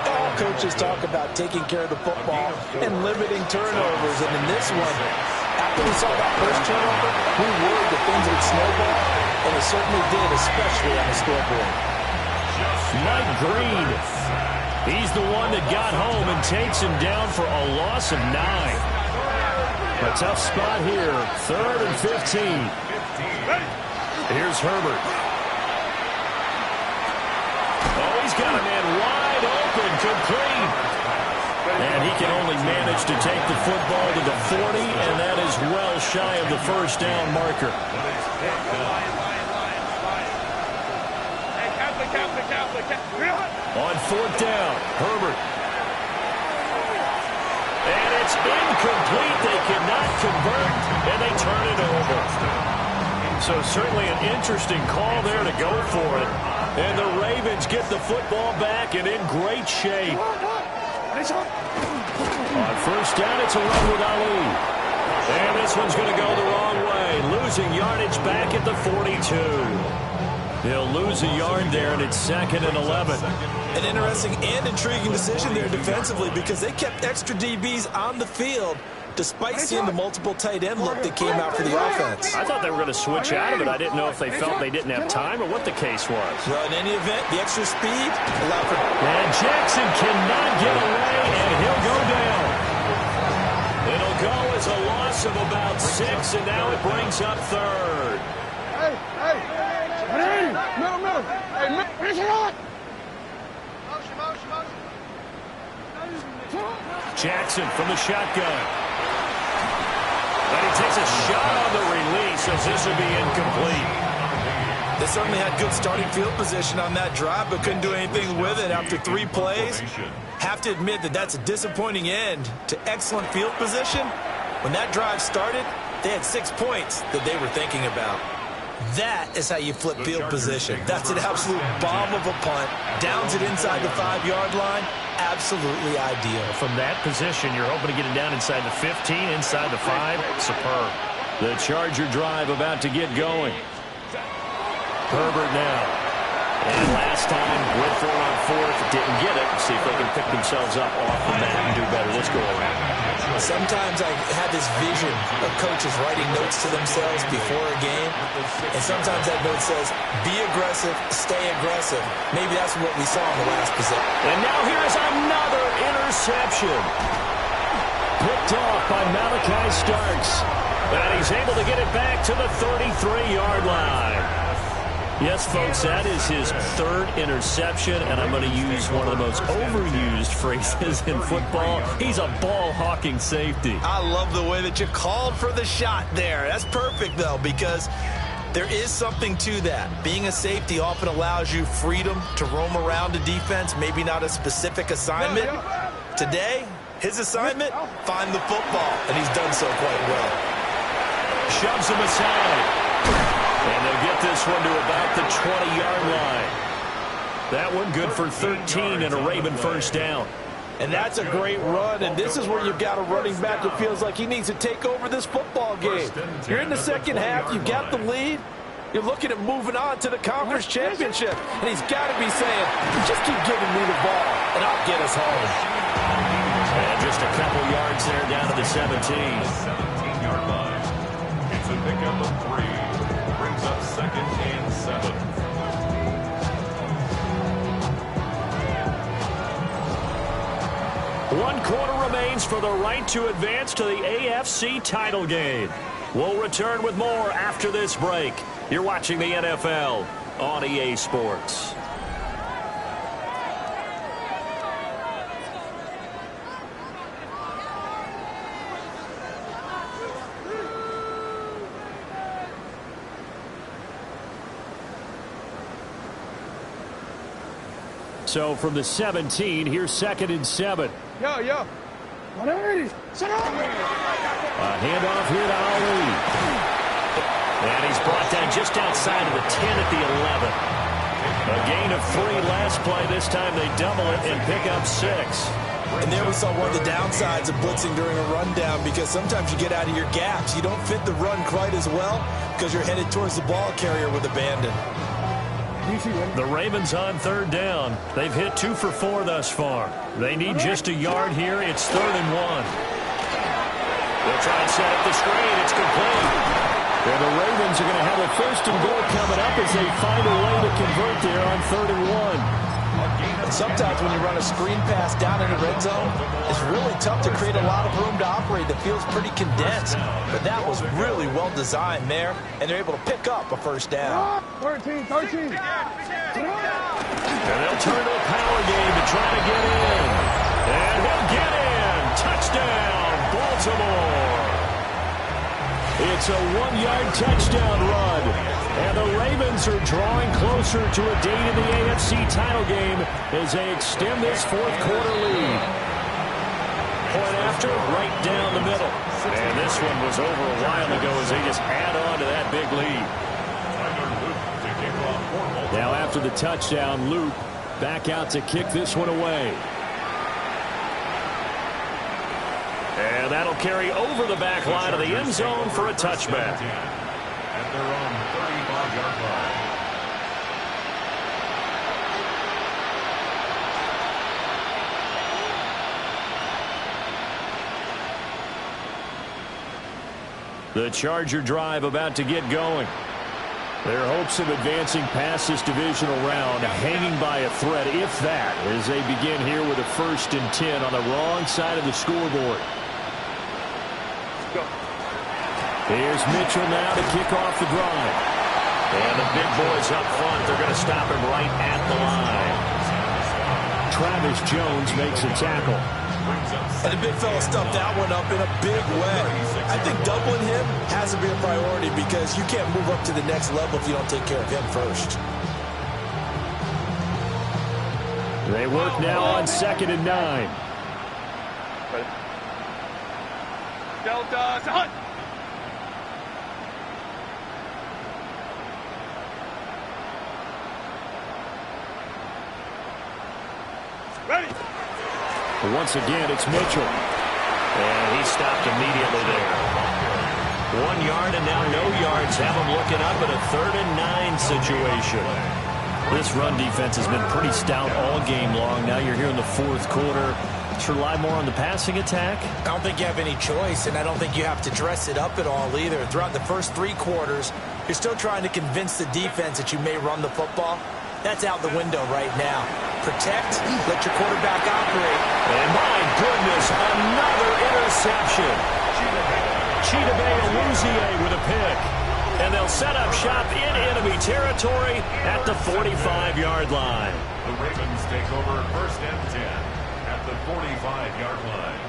all coaches talk about taking care of the football and limiting turnovers. And in this one, after we saw that first turnover, we worried that things would snowball. And it certainly did, especially on the scoreboard. Mike Green. He's the one that got home and takes him down for a loss of 9. A tough spot here. 3rd and 15. Here's Herbert. Oh, he's got a man wide open, complete. And he can only manage to take the football to the 40, and that is well shy of the first down marker. On 4th down, Herbert. And it's incomplete. They cannot convert, and they turn it over. So certainly an interesting call there to go for it. And the Ravens get the football back and in great shape. On 1st down, it's a run with Ali. And this one's going to go the wrong way. Losing yardage back at the 42. They'll lose a yard there, and it's 2nd and 11. An interesting and intriguing decision there defensively because they kept extra DBs on the field despite seeing the multiple tight end look that came out for the offense. I thought they were going to switch out of it. I didn't know if they felt they didn't have time or what the case was. Well, in any event, the extra speed allowed for... And Jackson cannot get away, and he'll go down. It'll go as a loss of about 6, and now it brings up 3rd. Jackson from the shotgun. And he takes a shot on the release as this would be incomplete. They certainly had good starting field position on that drive, but couldn't do anything with it after 3 plays. Have to admit that that's a disappointing end to excellent field position. When that drive started, they had 6 points that they were thinking about. That is how you flip field position. That's an absolute bomb of a punt. Downs it inside the 5-yard line. Absolutely ideal. From that position, you're hoping to get it down inside the 15, inside the 5. Superb. The Charger drive about to get going. Herbert now. And last time, went for it on 4th, didn't get it. See if they can pick themselves up off the mat and do better. Let's go around. Sometimes I have this vision of coaches writing notes to themselves before a game, and sometimes that note says, be aggressive, stay aggressive. Maybe that's what we saw in the last possession. And now here's another interception. Picked off by Malachi Starks. And he's able to get it back to the 33-yard line. Yes, folks, that is his 3rd interception, and I'm going to use one of the most overused phrases in football. He's a ball-hawking safety. I love the way that you called for the shot there. That's perfect, though, because there is something to that. Being a safety often allows you freedom to roam around a defense, maybe not a specific assignment. Today, his assignment, find the football, and he's done so quite well. Shoves him aside. And they'll get this one to about the 20-yard line. That one good for 13 and a Raven 1st down. And that's a great run, and this is where you've got a running back that feels like he needs to take over this football game. You're in the second half, you've got the lead, you're looking at moving on to the conference championship, and he's got to be saying, just keep giving me the ball, and I'll get us home. And just a couple yards there down to the 17. 17-yard line. It's a pickup of 3. Brings up 2nd and 7. One quarter remains for the right to advance to the AFC title game. We'll return with more after this break. You're watching the NFL on EA Sports. So from the 17, here's 2nd and 7. Yo. Whatever it is. Shut up. A handoff here to Ali. And he's brought down just outside of the 10 at the 11. A gain of 3 last play. This time they double it and pick up 6. And there we saw one of the downsides of blitzing during a rundown, because sometimes you get out of your gaps. You don't fit the run quite as well because you're headed towards the ball carrier with abandon. The Ravens on 3rd down. They've hit 2 for 4 thus far. They need just a yard here. It's 3rd and 1. They'll try and set up the screen. It's complete. And the Ravens are going to have a 1st and goal coming up as they find a way to convert there on 3rd and 1. And sometimes when you run a screen pass down in the red zone, it's really tough to create a lot of room to operate. The field's pretty condensed. But that was really well designed there, and they're able to pick up a 1st down. 13. And they'll turn to a power game to try to get in. And he'll get in. Touchdown, Baltimore. It's a 1-yard touchdown run. And the Ravens are drawing closer to a date in the AFC title game as they extend this 4th quarter lead. Point after, right down the middle. And this one was over a while ago as they just add on to that big lead. Now after the touchdown, Luke back out to kick this one away. And that'll carry over the back line of the end zone for a touchback. At their own 35-yard line. The Charger drive about to get going. Their hopes of advancing past this divisional round hanging by a thread, if that, as they begin here with a 1st and 10 on the wrong side of the scoreboard. Here's Mitchell now to kick off the drive. And the big boys up front, they're going to stop him right at the line. Travis Jones makes a tackle. And the big fella stuffed that one up in a big way. I think doubling him has to be a priority because you can't move up to the next level if you don't take care of him first. They work now on 2nd and 9. Delta, hut. Ready. Once again, it's Mitchell. And he stopped immediately there. 1 yard and now no yards. Have him looking up at a 3rd and 9 situation. This run defense has been pretty stout all game long. Now you're here in the 4th quarter. To rely more on the passing attack? I don't think you have any choice, and I don't think you have to dress it up at all either. Throughout the first 3 quarters, you're still trying to convince the defense that you may run the football. That's out the window right now. Protect, let your quarterback operate. And my goodness, another interception. Chidobe Awuzie with a pick. And they'll set up shop in enemy territory at the 45-yard line. The Ravens take over 1st and 10 at the 45-yard line.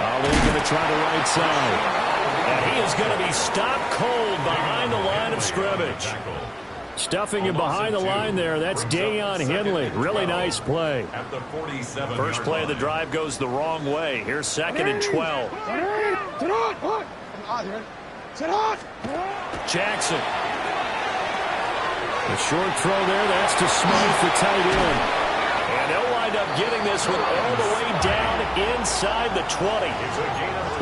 Ali going to try the right side. And he is going to be stopped cold behind the line of scrimmage. Stuffing him behind the line there. That's Deion Henley. Really nice play. At the 47-yard First play of the drive goes the wrong way. Here's 2nd and 12. Jackson. The short throw there. That's to Smythe, the tight end. And they'll wind up getting this one all the way down inside the 20.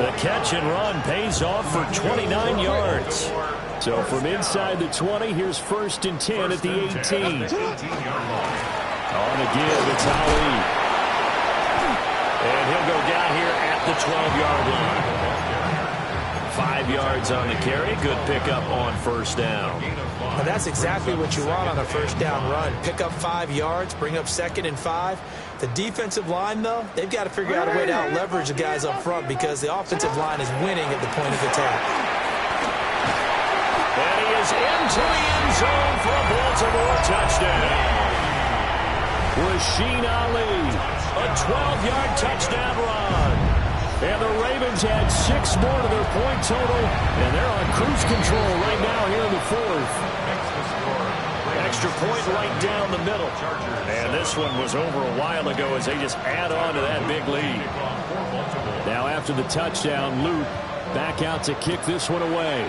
The catch and run pays off for 29 yards. So from inside the 20, here's 1st and 10 at the 18. On a give, it's Ali. And he'll go down here at the 12-yard line. 5 yards on the carry. Good pickup on 1st down. And that's exactly what you want on a 1st down run. Pick up 5 yards, bring up 2nd and 5. The defensive line, though, they've got to figure out a way to out-leverage the guys up front because the offensive line is winning at the point of attack. And he is into the end zone for a Baltimore touchdown. Rasheen Ali, a 12-yard touchdown run. And the Ravens add 6 more to their point total, and they're on cruise control right now here in the 4th. extra point right down the middle. And this one was over a while ago as they just add on to that big lead. Now after the touchdown, Luke back out to kick this one away.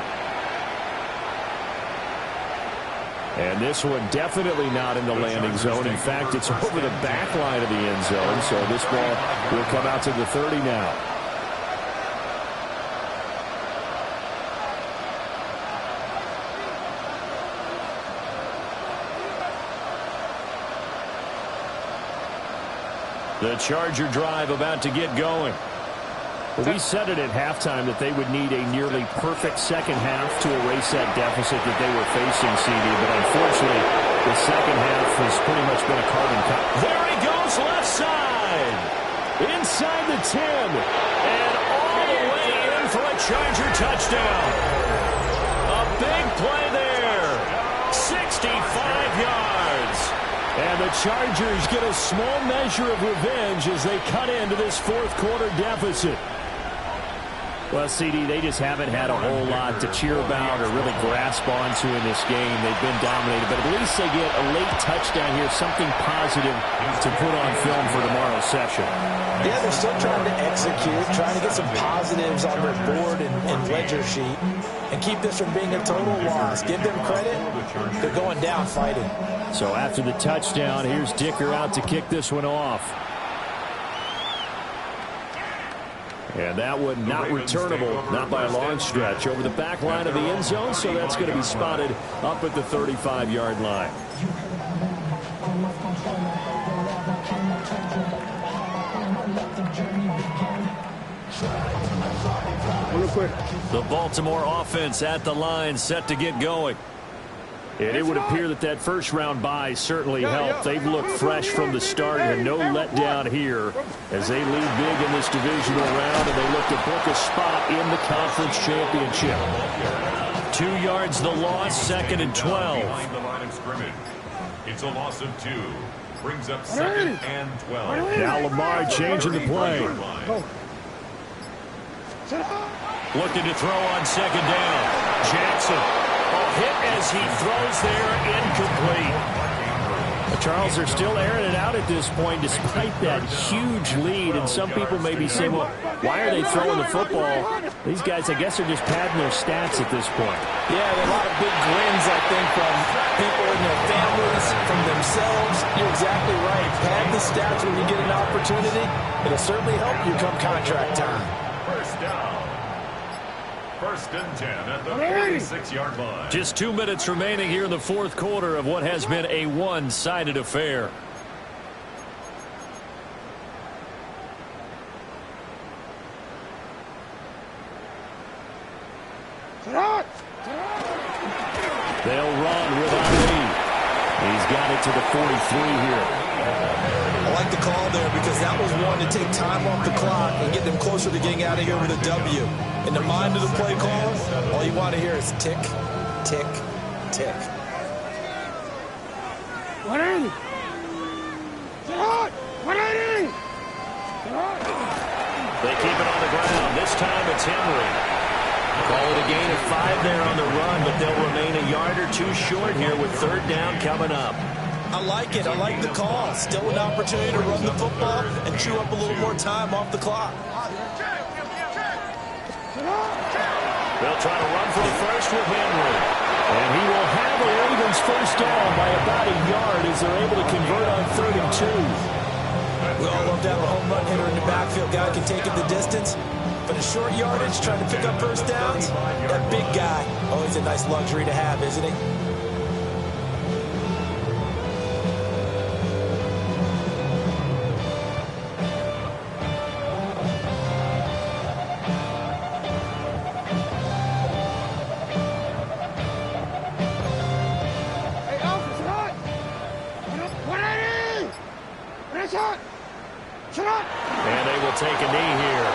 And this one definitely not in the landing zone. In fact, it's over the back line of the end zone. So this ball will come out to the 30 now. The Charger drive about to get going. We said it at halftime that they would need a nearly perfect second half to erase that deficit that they were facing, CD. But unfortunately, the second half has pretty much been a carbon copy. There he goes, left side. Inside the 10. And all the way in for a Charger touchdown. A big play there. 65 yards. And the Chargers get a small measure of revenge as they cut into this fourth quarter deficit. Well, CD, they just haven't had a whole lot to cheer about or really grasp onto in this game. They've been dominated, but at least they get a late touchdown here, something positive to put on film for tomorrow's session. Yeah, they're still trying to execute, trying to get some positives on their board and ledger sheet and keep this from being a total loss. Give them credit. They're going down fighting. So after the touchdown, here's Dicker out to kick this one off. And that one not returnable, not by a long stretch, over the back line of the end zone, so that's going to be spotted up at the 35-yard line. The Baltimore offense at the line, set to get going. And it would appear that that first-round bye certainly helped. They've looked fresh from the start and no letdown here as they lead big in this divisional round, and they look to book a spot in the conference championship. 2 yards the loss, 2nd and 12. The line of scrimmage. It's a loss of 2. Brings up 2nd and 12. Now Lamar changing the play. Looking to throw on 2nd down. Jackson. Hit as he throws there, incomplete. Charles, they're still airing it out at this point despite that huge lead. And some people may be saying, well, why are they throwing the football? These guys, I guess, are just padding their stats at this point. Yeah, there are a lot of big grins, I think, from people and their families, from themselves. You're exactly right. Pad the stats when you get an opportunity. It'll certainly help you come contract time. First down. 1st and 10 at the 46-yard line. Just 2 minutes remaining here in the fourth quarter of what has been a one-sided affair. They'll run with Ali. He's got it to the 43 here. I like the call there because that was one to take time off the clock and get them closer to getting out of here with a W. In the mind of the play caller, all you want to hear is tick, tick, tick. 180. 180. They keep it on the ground. This time it's Henry. Call it a gain of 5 there on the run, but they'll remain a yard or 2 short here with 3rd down coming up. I like it. I like the call. Still an opportunity to run the football and chew up a little more time off the clock. They'll try to run for the first with Henry. And he will have the Ravens first down by about a yard as they're able to convert on 3rd and 2. We all love to have a home run hitter in the backfield. Guy can take it the distance. But a short yardage, trying to pick up first downs, that big guy, always a nice luxury to have, isn't he? And they will take a knee here.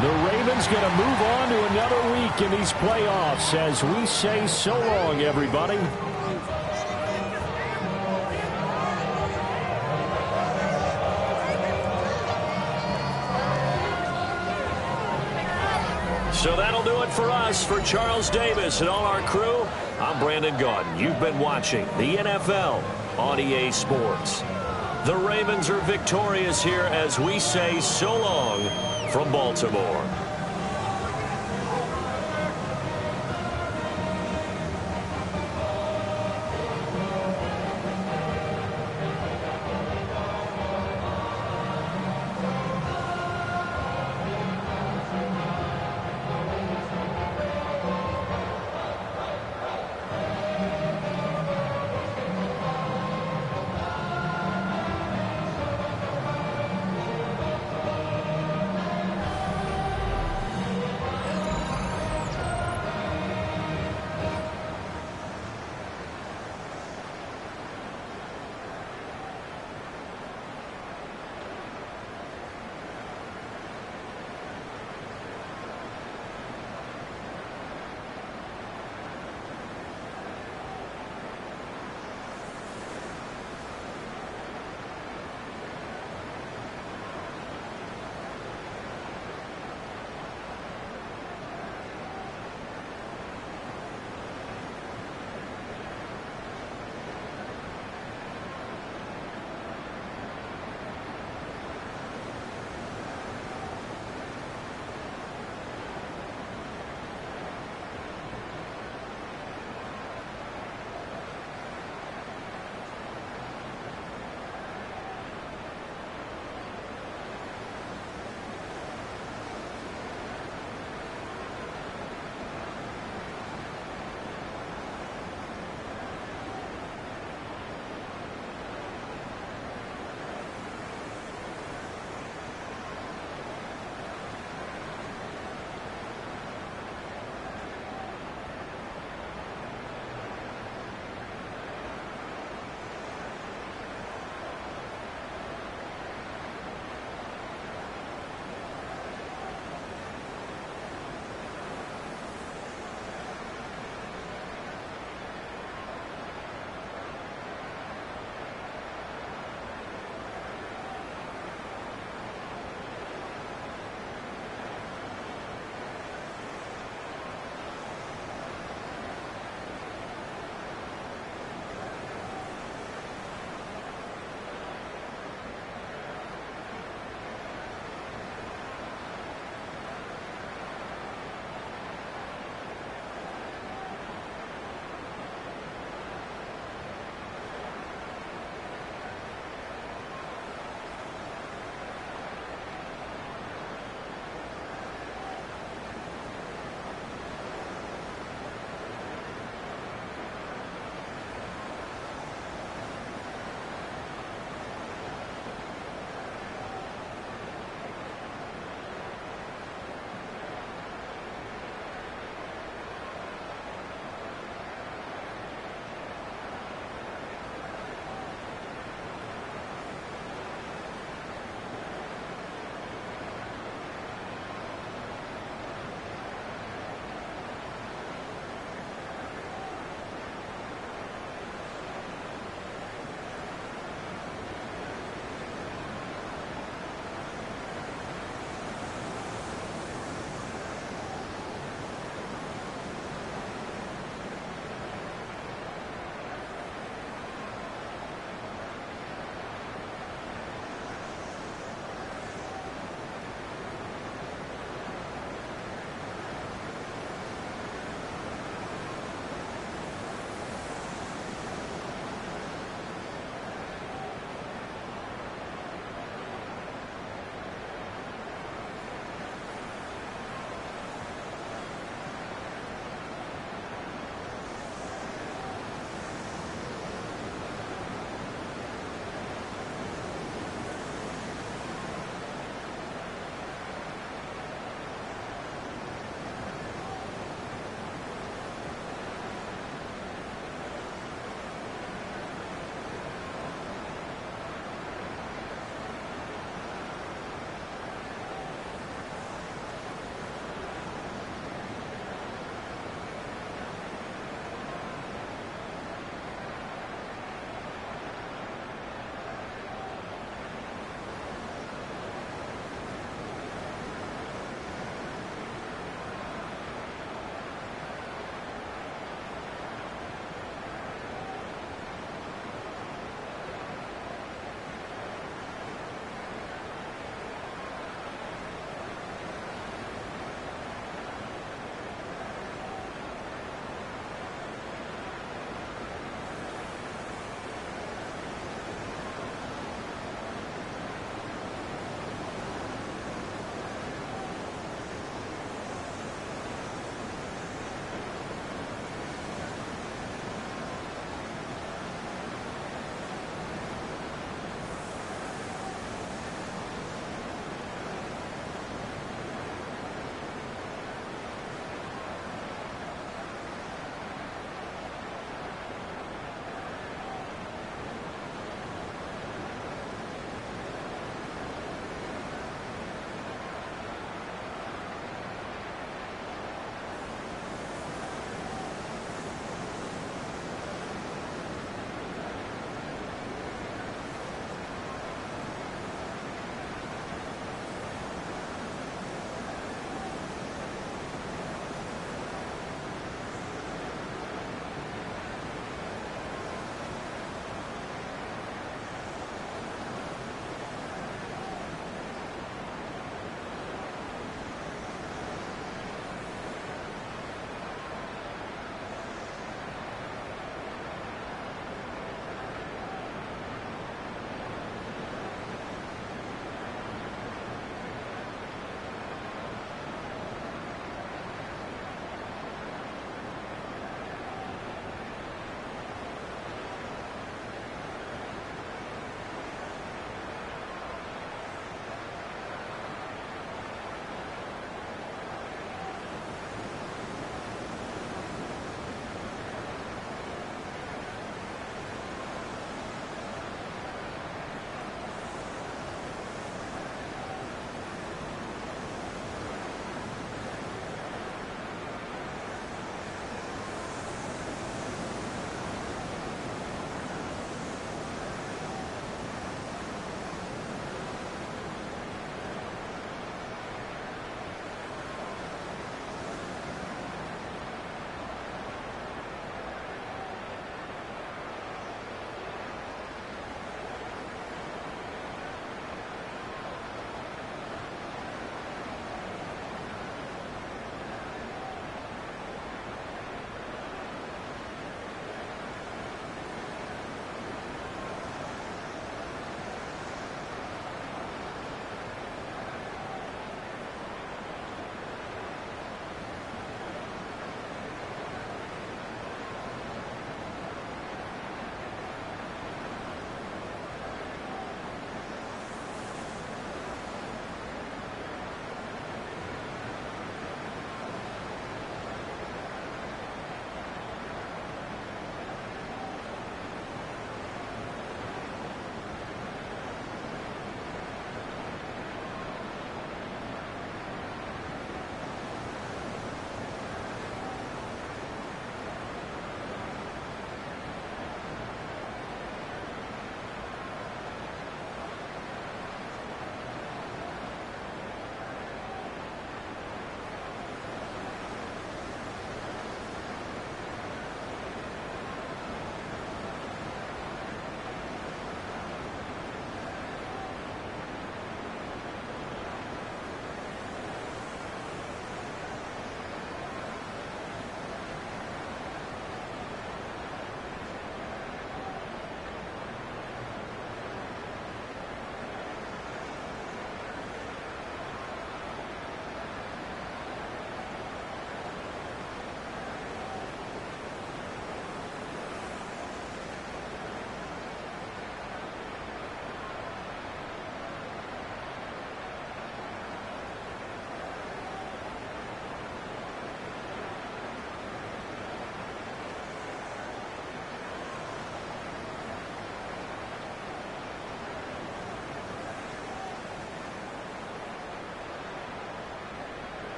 The Ravens going to move on to another week in these playoffs as we say so long, everybody. So that'll do it for us. For Charles Davis and all our crew, I'm Brandon Gaudin. You've been watching the NFL on EA Sports. The Ravens are victorious here as we say so long from Baltimore.